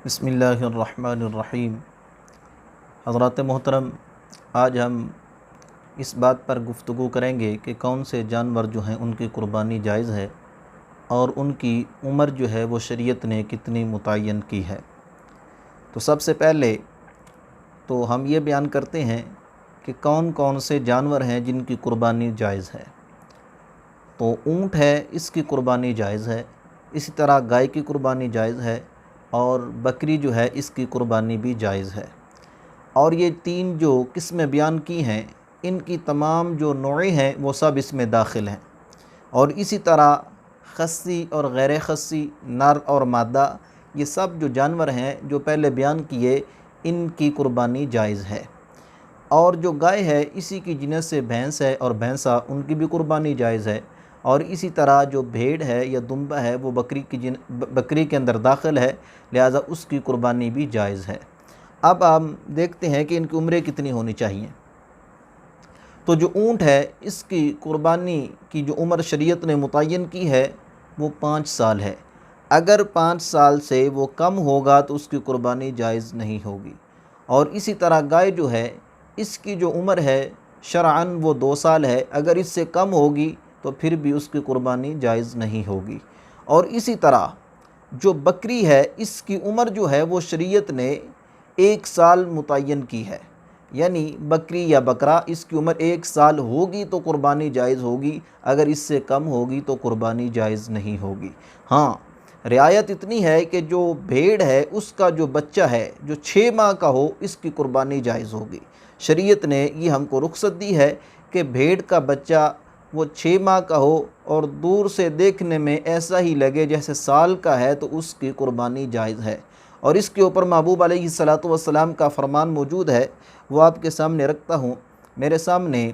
बिस्मिल्लाहिर्रहमानिर्रहीम। हज़रात मोहतरम, आज हम इस बात पर गुफ्तगू करेंगे कि कौन से जानवर जो हैं उनकी कुर्बानी जायज़ है और उनकी उम्र जो है वो शरीयत ने कितनी मुतय्यन की है। तो सबसे पहले तो हम ये बयान करते हैं कि कौन कौन से जानवर हैं जिनकी कुर्बानी जायज़ है। तो ऊँट है, इसकी कुर्बानी जायज़ है। इसी तरह गाय की कुर्बानी जायज़ है और बकरी जो है इसकी कुर्बानी भी जायज़ है। और ये तीन जो किस्में बयान की हैं, इनकी तमाम जो नौएं हैं वो सब इसमें दाखिल हैं। और इसी तरह खस्सी और गैर खस्सी, नर और मादा, ये सब जो जानवर हैं जो पहले बयान किए, इनकी कुर्बानी जायज़ है। और जो गाय है, इसी की जिनस से भैंस है और भैंसा, उनकी भी कुर्बानी जायज़ है। और इसी तरह जो भेड़ है या दुम्बा है वो बकरी के अंदर दाखिल है, लिहाजा उसकी कुर्बानी भी जायज़ है। अब हम देखते हैं कि इनकी उम्रें कितनी होनी चाहिए। तो जो ऊँट है, इसकी कुर्बानी की जो उम्र शरीयत ने मुतय्यन की है वो 5 साल है। अगर 5 साल से वो कम होगा तो उसकी कुर्बानी जायज़ नहीं होगी। और इसी तरह गाय जो है, इसकी जो उम्र है शरअन वो 2 साल है। अगर इससे कम होगी तो फिर भी उसकी कुर्बानी जायज़ नहीं होगी। और इसी तरह जो बकरी है, इसकी उम्र जो है वो शरीयत ने 1 साल मुतय्यन की है। यानी बकरी या बकरा, इसकी उम्र 1 साल होगी तो कुर्बानी जायज़ होगी, अगर इससे कम होगी तो कुर्बानी जायज़ नहीं होगी। हाँ, रियायत इतनी है कि जो भेड़ है उसका जो बच्चा है जो 6 माह का हो, इसकी कुर्बानी जायज़ होगी। शरीयत ने ये हमको रुख्सत दी है कि भेड़ का बच्चा वो 6 माह का हो और दूर से देखने में ऐसा ही लगे जैसे साल का है, तो उसकी कुर्बानी जायज़ है। और इसके ऊपर महबूब अलैहिस्सलातु वस्सलाम का फरमान मौजूद है, वो आपके सामने रखता हूँ। मेरे सामने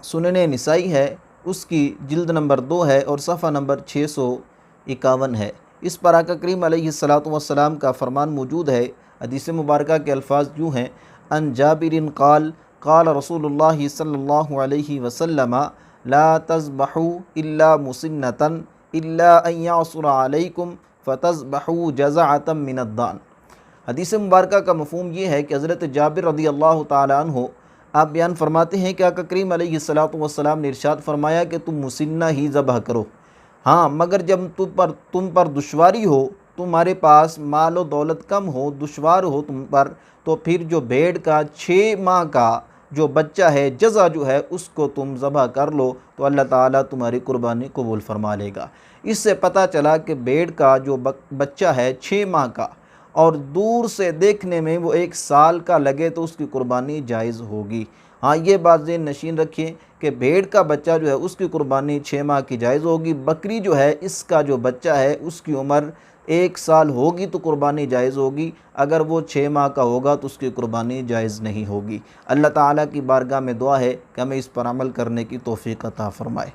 सुनने निसाई है, उसकी जिल्द नंबर 2 है और सफ़ा नंबर 651 है। इस पर आका करीम अलैहिस्सलातु वस्सलाम का फरमान मौजूद है। हदीस मुबारका के अल्फाज यूँ हैं, अन जाबिरिन क़ाल क़ाल रसूलुल्लाह सल्लल्लाहु अलैहि वसल्लम ला तज़बहू इल्ला मुसिन्नतन इल्ला अन यासुरा अलैकुम फ़तज़बहू जज़अतम मिनद्दान। हदीस मुबारका का मफ़हूम ये है कि हज़रत जाबिर रज़ियल्लाहु ताला अन्हु आप बयान फरमाते हैं कि आका करीम अलैहिस्सलातु वस्सलाम ने इरशाद फरमाया कि तुम मुसिन्ना ही ज़बह करो। हाँ, मगर जब तुम पर दुश्वारी हो, तुम्हारे पास माल व दौलत कम हो, दुश्वार हो तुम पर, तो फिर जो भेड़ का 6 माह का जो बच्चा है, जज़ा जो है, उसको तुम ज़बह कर लो तो अल्लाह ताला तुम्हारी कुर्बानी कबूल फरमा लेगा। इससे पता चला कि भेड़ का जो बच्चा है 6 माह का और दूर से देखने में वो 1 साल का लगे तो उसकी कुर्बानी जायज़ होगी। हाँ, ये बात ज़हन नशीन रखिए कि भेड़ का बच्चा जो है उसकी कुर्बानी 6 माह की जायज़ होगी। बकरी जो है, इसका जो बच्चा है उसकी उम्र 1 साल होगी तो कुर्बानी जायज़ होगी। अगर वो 6 माह का होगा तो उसकी कुर्बानी जायज़ नहीं होगी। अल्लाह ताला की बारगाह में दुआ है कि हमें इस पर अमल करने की तौफ़ीक़ अता फ़रमाए।